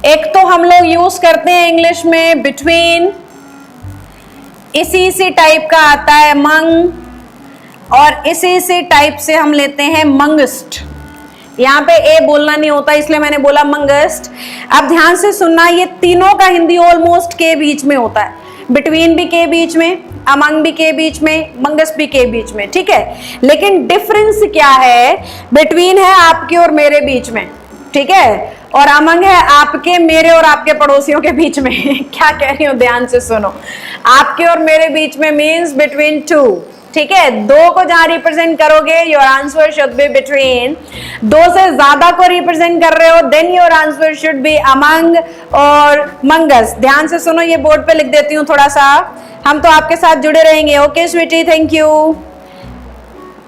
एक तो हम लोग यूज करते हैं इंग्लिश में बिटवीन, इसी टाइप का आता है मंग, और इसी टाइप से हम लेते हैं मंगस्ट। यहाँ पे ए बोलना नहीं होता इसलिए मैंने बोला मंगस्ट। अब ध्यान से सुनना, ये तीनों का हिंदी ऑलमोस्ट के बीच में होता है, बिटवीन भी के बीच में, अमंग भी के बीच में, मंगस्ट भी के बीच में, ठीक है। लेकिन डिफरेंस क्या है, बिटवीन है आपके और मेरे बीच में, ठीक है, और अमंग है आपके, मेरे और आपके पड़ोसियों के बीच में। क्या कह रही हूं, ध्यान से सुनो। आपके और मेरे बीच में मीन्स बिटवीन टू, ठीक है। दो को जहां रिप्रेजेंट करोगे your answer should be between, दो से ज्यादा को रिप्रेजेंट कर रहे हो then your answer should be among और मंगस। ध्यान से सुनो, ये बोर्ड पे लिख देती हूँ थोड़ा सा, हम तो आपके साथ जुड़े रहेंगे। Okay sweety, thank you.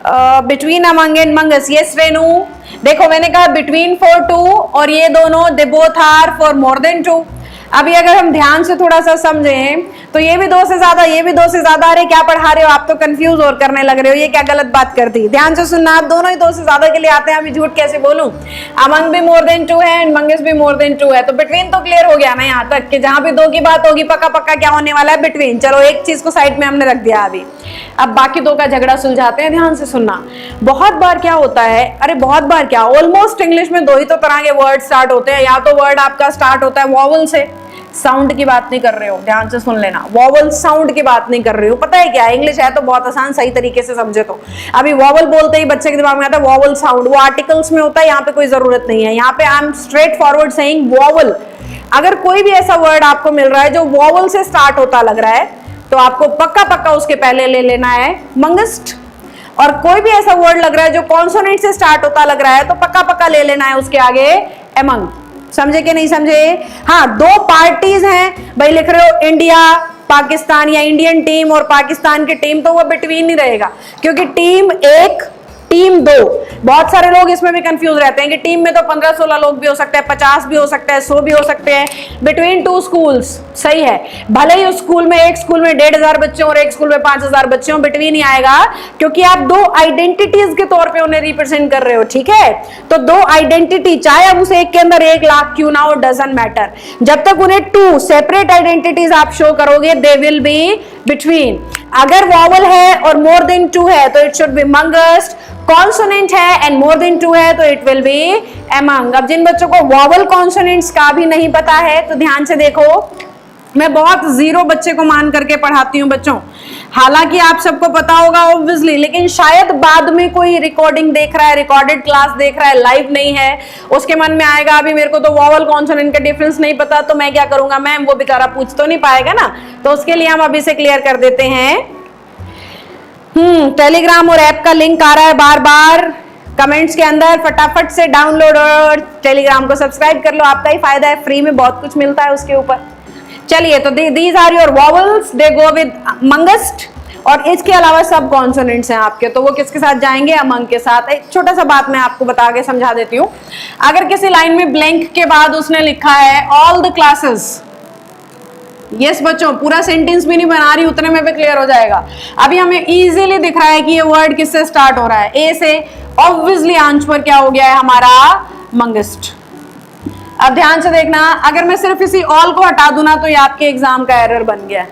Between among and amongst, yes Renu. देखो मैंने कहा बिटवीन फॉर टू, और ये दोनों they both are for more than two. अभी अगर हम ध्यान से थोड़ा सा समझें तो ये भी दो से ज्यादा, ये भी दो से ज्यादा। अरे क्या पढ़ा रहे हो आप, तो कंफ्यूज और करने लग रहे हो, ये क्या गलत बात करती। ध्यान से सुनना, आप दोनों ही दो से ज्यादा के लिए आते हैं। अभी झूठ कैसे बोलूं, अमंग भी मोर देन टू है एंड मंगस भी मोर देन टू है, तो बिटवीन तो क्लियर हो गया ना यहाँ तक कि जहां भी दो की बात होगी पक्का पक्का क्या होने वाला है, बिटवीन। चलो एक चीज को साइड में हमने रख दिया अभी, अब बाकी दो का झगड़ा सुलझाते हैं। ध्यान से सुनना, बहुत बार क्या होता है, अरे बहुत बार क्या, ऑलमोस्ट इंग्लिश में दो ही तो तरह के वर्ड स्टार्ट होते हैं। या तो वर्ड आपका स्टार्ट होता है वॉवल से, साउंड की बात नहीं कर रहे हो, ध्यान से सुन लेना, वॉवल साउंड की बात नहीं कर रहे हो। पता है क्या, इंग्लिश है तो बहुत आसान, सही तरीके से समझे तो। अभी वॉवल बोलते ही बच्चे के दिमाग में आता है वॉवल साउंड, वो आर्टिकल्स में होता है, यहाँ पे कोई जरूरत नहीं है। यहाँ पे I am straight forward saying vowel. अगर कोई भी ऐसा वर्ड आपको मिल रहा है जो वॉवल से स्टार्ट होता लग रहा है तो आपको पक्का पक्का उसके पहले ले लेना है मंगस्ट, और कोई भी ऐसा वर्ड लग रहा है जो कॉन्सोनेंट से स्टार्ट होता लग रहा है तो पक्का पक्का ले लेना है उसके आगे अमंग। समझे कि नहीं समझे? हाँ, दो पार्टीज हैं भाई, लिख रहे हो इंडिया पाकिस्तान या इंडियन टीम और पाकिस्तान की टीम, तो वो बिटवीन ही रहेगा, क्योंकि टीम एक टीम दो। बहुत सारे लोग इसमें भी कंफ्यूज रहते हैं कि टीम में तो 15-16 लोग भी हो सकते हैं, 50 भी हो सकते हैं, 100 भी हो सकते हैं। बिटवीन टू स्कूल्स सही है, भले ही उस स्कूल में, एक स्कूल में 1500 बच्चे और एक स्कूल में 5000 बच्चे हों, बिटवीन ही आएगा, क्योंकि आप दो आइडेंटिटीज के तौर पे उन्हें रिप्रेजेंट कर रहे हो, ठीक है। तो दो आइडेंटिटी, चाहे अब उस एक के अंदर 1 लाख क्यों ना हो, डजंट मैटर, जब तक उन्हें टू सेपरेट आइडेंटिटीज आप शो करोगे दे विल बी बिटवीन। अगर वॉवल है और मोर देन टू है तो इट शुड बी मंगस्ट, कॉन्सोनेंट है एंड मोर देन टू है तो इट विल बी अमंग। अब जिन बच्चों को वॉवल कॉन्सोनेंट्स का भी नहीं पता है तो ध्यान से देखो, मैं बहुत जीरो बच्चे को मान करके पढ़ाती हूँ बच्चों, हालांकि आप सबको पता होगा ऑब्वियसली, लेकिन शायद बाद में कोई रिकॉर्डिंग देख रहा है, रिकॉर्डेड क्लास देख रहा है, लाइव नहीं है, उसके मन में आएगा अभी मेरे को तो वॉवल कॉन्सोनेंट का डिफरेंस नहीं पता, तो मैं क्या करूंगा मैम, वो बेचारा पूछ तो नहीं पाएगा ना। तो उसके लिए हम अभी से क्लियर कर देते हैं। टेलीग्राम और ऐप का लिंक आ रहा है बार बार कमेंट्स के अंदर, फटाफट से डाउनलोड और टेलीग्राम को सब्सक्राइब कर लो, आपका ही फायदा है, फ्री में बहुत कुछ मिलता है उसके ऊपर। चलिए, तो these are your vowels, they go with amongst, और इसके अलावा सब कॉन्सोनेंट्स हैं आपके, तो वो किसके साथ जाएंगे, अमंग के साथ। एक छोटा सा बात मैं आपको बता के समझा देती हूँ, अगर किसी लाइन में ब्लैंक के बाद उसने लिखा है ऑल द क्लासेस, यस बच्चों, पूरा सेंटेंस भी नहीं बना रही, उतने में भी क्लियर हो जाएगा। अभी हमें इजीली दिख रहा है कि ये वर्ड किससे स्टार्ट हो रहा है, ए से, ऑब्वियसली आंसर क्या हो गया है हमारा, मंगस्ट। अब ध्यान से देखना, अगर मैं सिर्फ इसी ऑल को हटा दूं ना तो ये आपके एग्जाम का एरर बन गया।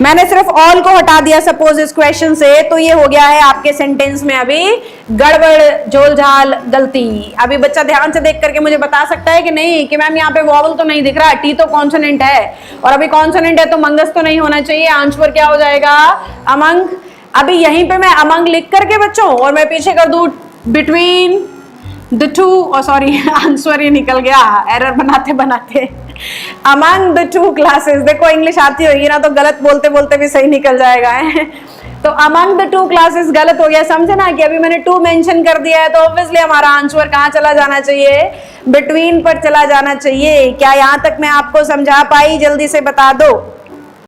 मैंने सिर्फ ऑल को हटा दिया सपोज इस क्वेश्चन से, तो ये हो गया है आपके सेंटेंस में अभी गड़बड़, झोलझाल, गलती। अभी बच्चा ध्यान से देख करके मुझे बता सकता है कि नहीं कि मैम यहाँ पे वॉवल तो नहीं दिख रहा, टी तो कॉन्सोनेंट है, और अभी कॉन्सोनेंट है तो मंगस तो नहीं होना चाहिए, आंसर क्या हो जाएगा, अमंग। अभी यहीं पे मैं अमंग लिख करके बच्चों और मैं पीछे कर दूं बिटवीन द टू, और सॉरी आंसर ही निकल गया एरर बनाते बनाते, अमंग द टू क्लासेस। देखो इंग्लिश आती होगी ना तो गलत बोलते बोलते भी सही निकल जाएगा है। तो अमंग द टू क्लासेस गलत हो गया, समझे ना कि अभी मैंने टू मेंशन कर दिया है, तो ऑब्वियसली हमारा आंसर कहाँ चला जाना चाहिए, बिटवीन पर चला जाना चाहिए। क्या यहाँ तक मैं आपको समझा पाई, जल्दी से बता दो।